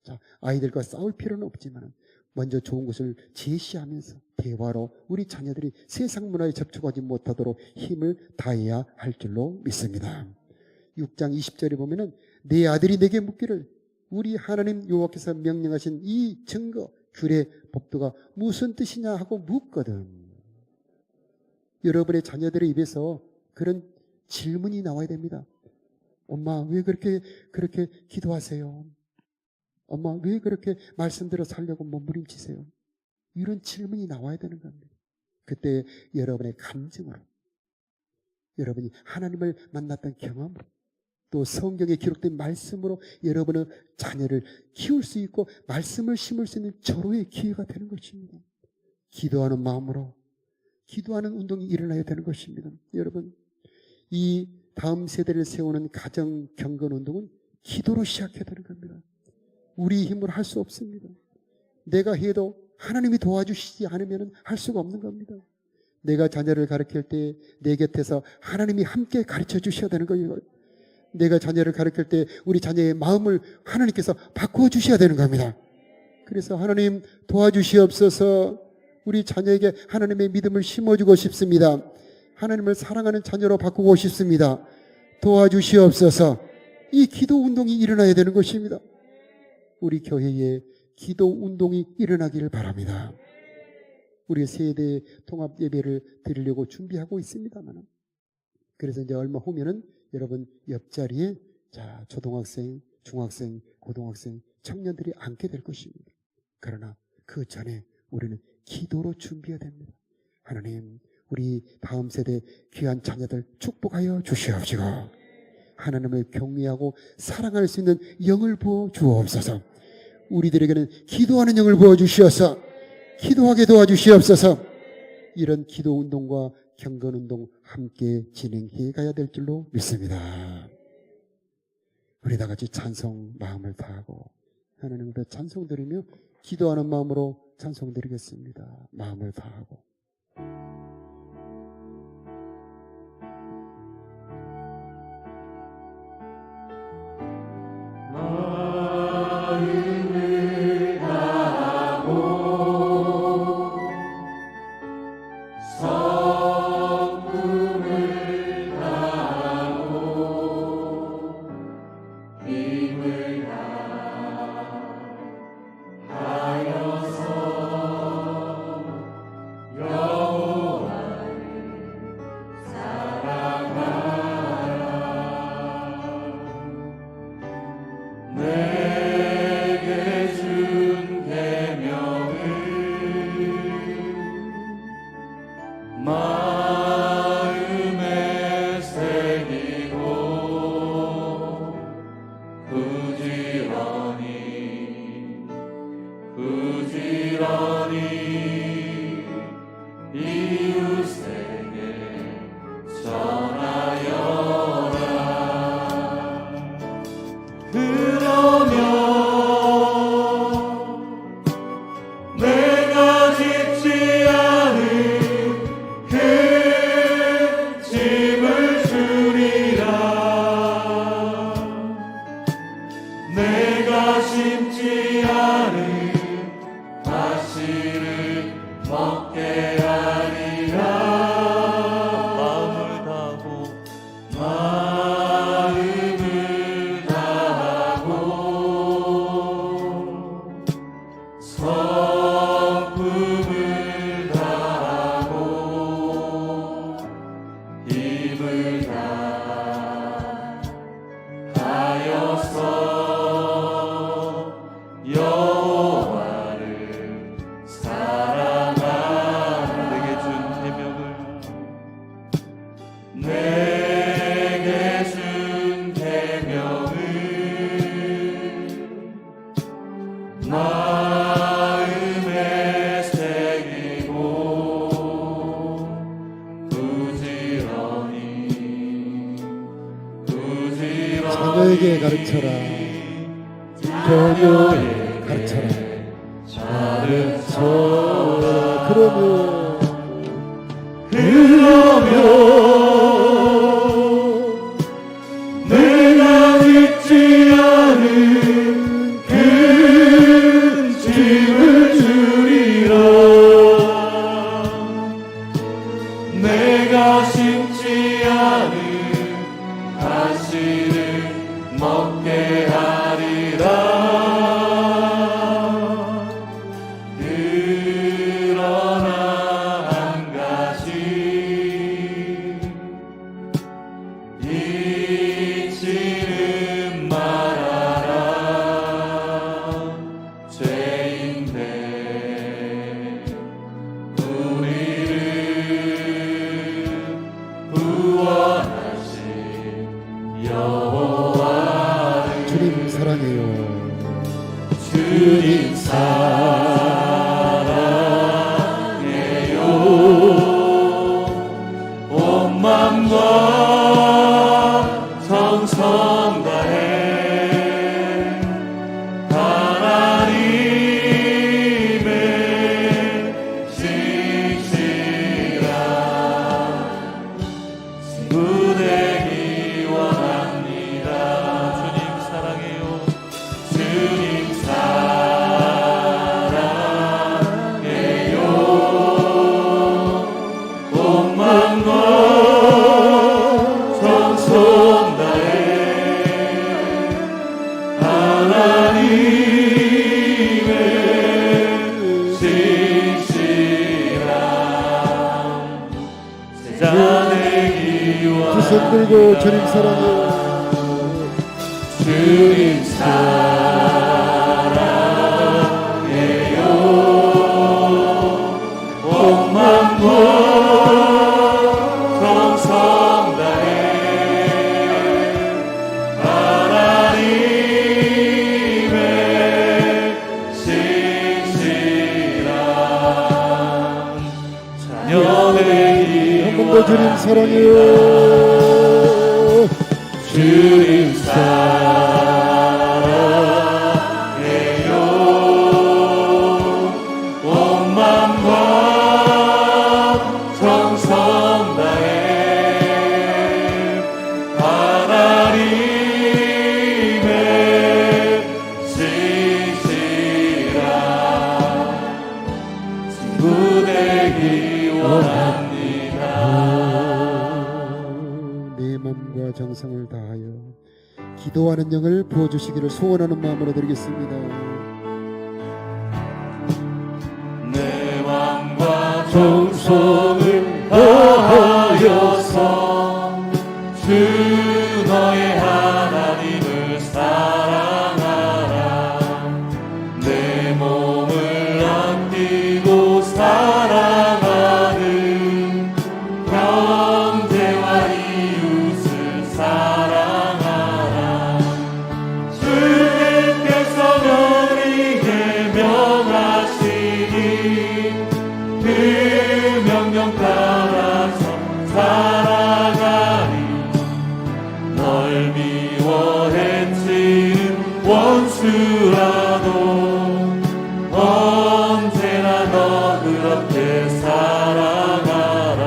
자, 아이들과 싸울 필요는 없지만 먼저 좋은 것을 제시하면서 대화로 우리 자녀들이 세상 문화에 접촉하지 못하도록 힘을 다해야 할 줄로 믿습니다. 6장 20절에 보면은 내 아들이 내게 묻기를 우리 하나님 여호와께서 명령하신 이 증거 규례 법도가 무슨 뜻이냐 하고 묻거든. 여러분의 자녀들의 입에서 그런 질문이 나와야 됩니다. 엄마 왜 그렇게 기도하세요? 엄마 왜 그렇게 말씀대로 살려고 몸부림치세요? 이런 질문이 나와야 되는 겁니다. 그때 여러분의 감정으로, 여러분이 하나님을 만났던 경험으로, 또 성경에 기록된 말씀으로 여러분의 자녀를 키울 수 있고 말씀을 심을 수 있는 절호의 기회가 되는 것입니다. 기도하는 마음으로 기도하는 운동이 일어나야 되는 것입니다. 여러분, 이 다음 세대를 세우는 가정 경건 운동은 기도로 시작해야 되는 겁니다. 우리 힘으로 할 수 없습니다. 내가 해도 하나님이 도와주시지 않으면 할 수가 없는 겁니다. 내가 자녀를 가르칠 때 내 곁에서 하나님이 함께 가르쳐 주셔야 되는 거예요. 내가 자녀를 가르칠 때 우리 자녀의 마음을 하나님께서 바꾸어 주셔야 되는 겁니다. 그래서 하나님 도와주시옵소서. 우리 자녀에게 하나님의 믿음을 심어주고 싶습니다. 하나님을 사랑하는 자녀로 바꾸고 싶습니다. 도와주시옵소서. 이 기도 운동이 일어나야 되는 것입니다. 우리 교회에 기도 운동이 일어나기를 바랍니다. 우리 세대 통합 예배를 드리려고 준비하고 있습니다만, 그래서 이제 얼마 후면은 여러분 옆자리에 자 초등학생, 중학생, 고등학생, 청년들이 앉게 될 것입니다. 그러나 그 전에 우리는 기도로 준비해야 됩니다. 하나님, 우리 다음 세대 귀한 자녀들 축복하여 주시옵시고 하나님을 경외하고 사랑할 수 있는 영을 부어 주옵소서. 우리들에게는 기도하는 영을 부어 주시어서 기도하게 도와주시옵소서. 이런 기도 운동과 경건 운동 함께 진행해 가야 될 줄로 믿습니다. 우리 다 같이 찬송 마음을 다하고 하나님 앞에 찬송 드리며 기도하는 마음으로 찬송 드리겠습니다. 마음을 다하고. 마음을 다하고 성품을 다하고 힘을 다하여서 여호와를 사랑하라. 내게 준 계명을 마음에 새기고 먹게 하리라. 마음을 다하고 마음을 다하고 성품을 다하고 힘을 다하여서 여호와를 사랑하라. 내게 준 계명을 내게 준 계명을 마음에 새기고 부지런히 자녀에게 가르쳐라. 교묘에 가르쳐라. 가르쳐라. 그러면 내가 잊지 않은 그 짐을 주리라. 내가 심지 않은 가시를 먹게 하리라. 그러나 한 가지 잊지는 말아라. 죄인된 우리를 구원하신 여호와를 주님 사랑해요. 주님 사랑해요. 온 맘과 정성 다해 하나님의 신실한 친구 되기 원합니다. 주님 사랑해요. 주님 사랑해요. 온 맘과 정성 다해 하나님의 신실한 제자 되기 두 손 원합니다. 들고 주님 사랑해요. 주님 사랑해요. 온 맘과 정성 다해 하나님의 신실한 자녀 되기 한 번 더 주님 사랑해요. 주님 사랑해요. 온 맘과 정성 다해 하나님의 신실한 친구 되기 원합니다. 내 마음과 정성을 다하여 기도하는 영을 부어주시기를 소원하는 마음으로 드리겠습니다. 내 맘과 정성을 다하여서 주 너의 하나님을 사랑하라. 내 몸을 아끼고 사랑하는 형제와 이웃을 사랑하라. 주님께서 너희에게 명하시니 그 명령 따라서 살아가리. 널 미워해치는 원수라도 언제나 너 그렇게 사랑하라.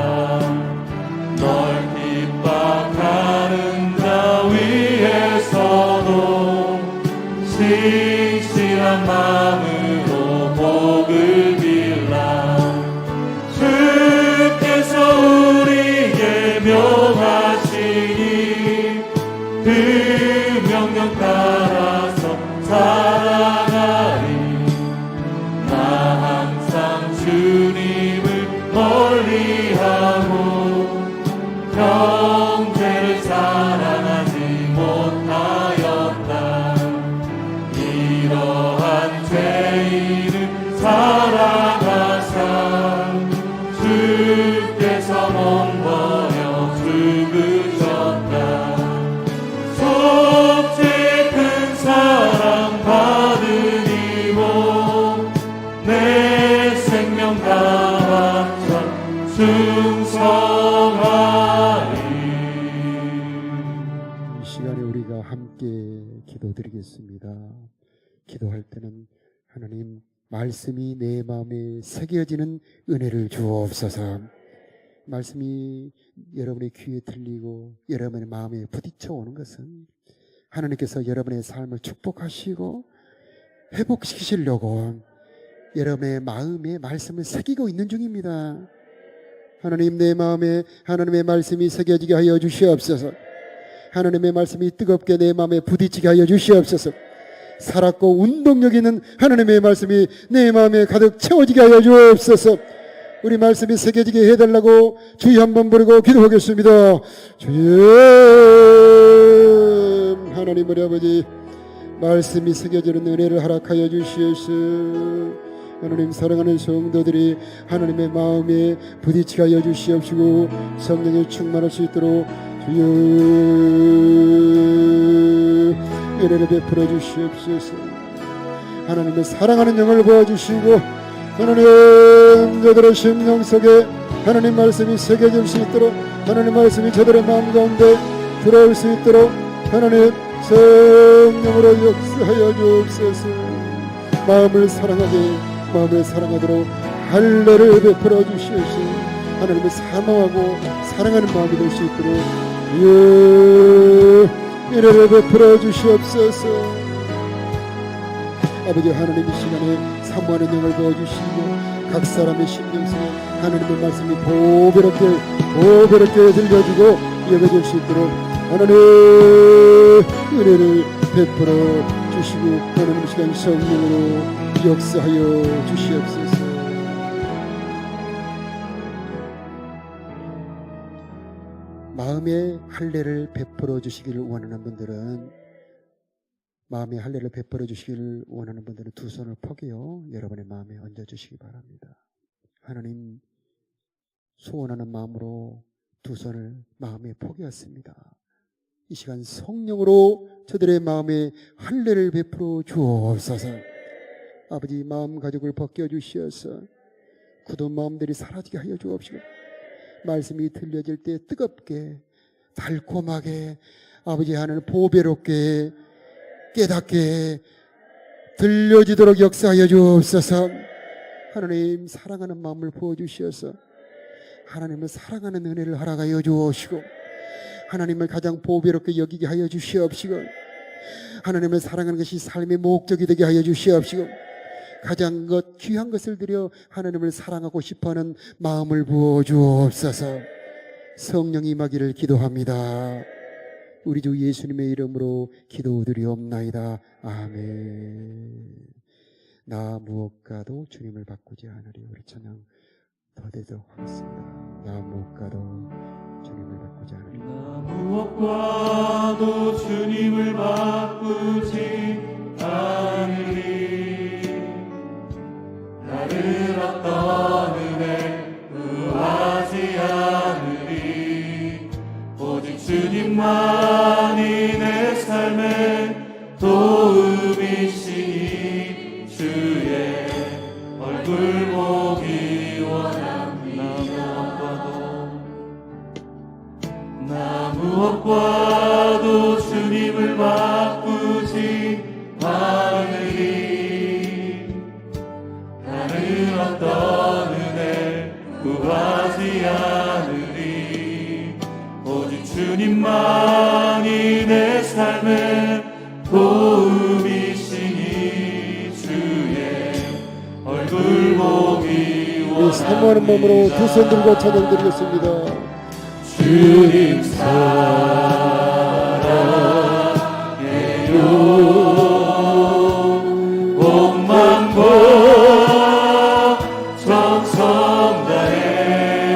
널 핍박하는 자 위에서도 신실한 마음으로 복을 빌라. 멀리하고 형제를 사랑하지 못하였다. 이러한 죄인을 사랑하사 주께서 몸버려 죽으셨다. 속죄 큰 사랑 받으리고 내 생명 다 바쳐 충성하리. 이 시간에 우리가 함께 기도드리겠습니다. 기도할 때는 하나님 말씀이 내 마음에 새겨지는 은혜를 주옵소서. 말씀이 여러분의 귀에 들리고 여러분의 마음에 부딪혀 오는 것은 하나님께서 여러분의 삶을 축복하시고 회복시키시려고 여러분의 마음에 말씀을 새기고 있는 중입니다. 하나님, 내 마음에 하나님의 말씀이 새겨지게 하여 주시옵소서. 하나님의 말씀이 뜨겁게 내 마음에 부딪히게 하여 주시옵소서. 살았고 운동력 있는 하나님의 말씀이 내 마음에 가득 채워지게 하여 주옵소서. 우리 말씀이 새겨지게 해달라고 주여 한번 부르고 기도하겠습니다. 주여, 하나님 우리 아버지, 말씀이 새겨지는 은혜를 허락하여 주시옵소서. 하나님, 사랑하는 성도들이 하나님의 마음에 부딪히게 하여 주시옵시고 성령에 충만할 수 있도록 주여 은혜를 베풀어 주시옵소서. 하나님의 사랑하는 영을 보여주시고 하나님, 저들의 심령 속에 하나님 말씀이 새겨질 수 있도록, 하나님 말씀이 저들의 마음 가운데 들어올 수 있도록 하나님 성령으로 역사하여 주옵소서. 마음을 사랑하도록 할례를 베풀어 주시옵소서. 하나님을 사모하고 사랑하는 마음이 될 수 있도록 은혜를 베풀어 주시옵소서. 아버지 하나님, 이 시간에 사모하는 영을 보여주시고 각 사람의 심령 속에 하나님의 말씀이 보배롭게 들려지고 여겨질 수 있도록 하나님 은혜를 베풀어 주시고 하나님, 이 시간 성령으로 역사하여 주시옵소서. 마음의 할례를 베풀어 주시기를 원하는 분들은, 마음의 할례를 베풀어 주시기를 원하는 분들은 두 손을 펴게요 여러분의 마음에 얹어 주시기 바랍니다. 하나님, 소원하는 마음으로 두 손을 마음에 포기했습니다. 이 시간 성령으로 저들의 마음에 할례를 베풀어 주옵소서. 아버지, 마음 가죽을 벗겨 주시어서 굳은 마음들이 사라지게 하여 주옵시고, 말씀이 들려질 때 뜨겁게 달콤하게 아버지 하나님 보배롭게 깨닫게 들려지도록 역사하여 주옵소서. 하나님, 사랑하는 마음을 부어주시어서 하나님을 사랑하는 은혜를 허락하여 주옵시고, 하나님을 가장 보배롭게 여기게 하여 주시옵시고, 하나님을 사랑하는 것이 삶의 목적이 되게 하여 주시옵시고, 가장 귀한 것을 드려 하나님을 사랑하고 싶어하는 마음을 부어 주옵소서. 성령이 임하기를 기도합니다. 우리 주 예수님의 이름으로 기도드리옵나이다. 아멘. 나 무엇과도 주님을 바꾸지 않으리. 우리 찬양 더 되도록 하겠습니다. 나 무엇과도 주님을 바꾸지 않으리. 나 무엇과도 주님을 바꾸지 않으리. 나를 어떤 은혜 구하지 않으리. 오직 주님만이 내 삶의 도움이시니 주의 얼굴 보기 원합니다. 나 무엇과도 주님을 바꾸지 않으리. 나는 어떤 은혜 구하지 않으리. 오직 주님만이 내 삶의 도움이시니 주의 얼굴 보기 원합니다. 사모하는 마음으로 두 손 들고 찬양 드리겠습니다. 주님 사랑해요. 온 마음과 정성 다해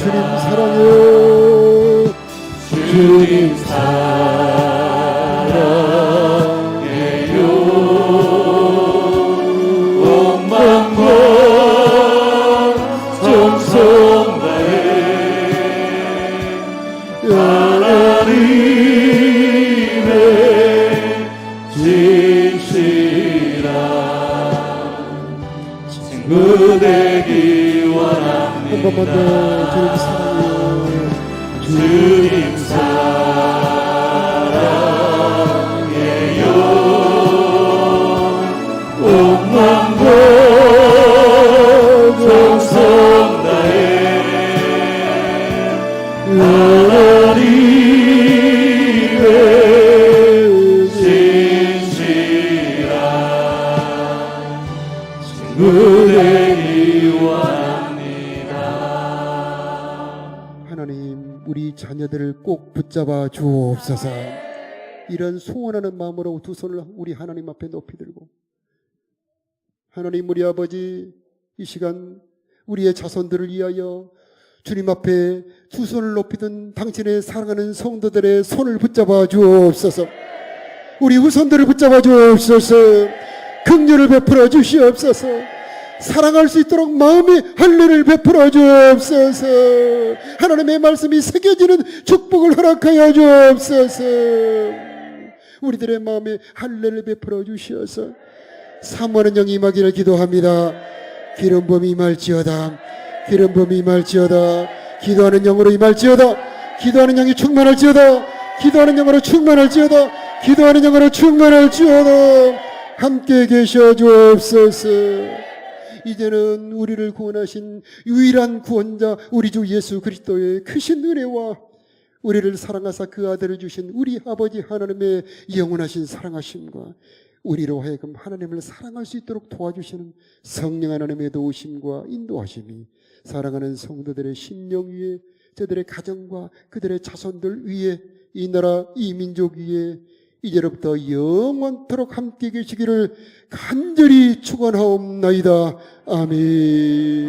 주님 사랑해요. 주님 사랑해요. 온 마음과 정성 다해 하나님의 진실한 친구 되기 원합니다. 한 번만 더 주님 사랑해요. 주님 사랑해요. 온 마음과 정성 다해 하나님의 진실한 친구 되기 원합니다. 하나님, 우리 자녀들을 꼭 붙잡아 주옵소서. 이런 소원하는 마음으로 두 손을 우리 하나님 앞에 높이 들고, 하나님 우리 아버지, 이 시간 우리의 자손들을 위하여 주님 앞에 두 손을 높이 든 당신의 사랑하는 성도들의 손을 붙잡아 주옵소서. 우리 후손들을 붙잡아 주옵소서. 긍휼을 베풀어 주시옵소서. 사랑할 수 있도록 마음의 할례를 베풀어 주옵소서. 하나님의 말씀이 새겨지는 축복을 허락하여 주옵소서. 우리들의 마음에 할례를 베풀어 주시어서 사모하는 영이 임하기를 기도합니다. 기름 부음이 임할지어다. 기름 부음이 임할지어다. 기도하는 영으로 임할지어다. 기도하는 영이 충만할지어다. 기도하는 영으로 충만할지어다. 기도하는 영으로 충만할지어다. 함께 계셔 주옵소서. 이제는 우리를 구원하신 유일한 구원자 우리 주 예수 그리스도의 크신 은혜와 우리를 사랑하사 그 아들을 주신 우리 아버지 하나님의 영원하신 사랑하심과 우리로 하여금 하나님을 사랑할 수 있도록 도와주시는 성령 하나님의 도우심과 인도하심이 사랑하는 성도들의 심령 위에, 저들의 가정과 그들의 자손들 위에, 이 나라 이 민족 위에 이제로부터 영원토록 함께 계시기를 간절히 축원하옵나이다. 아멘.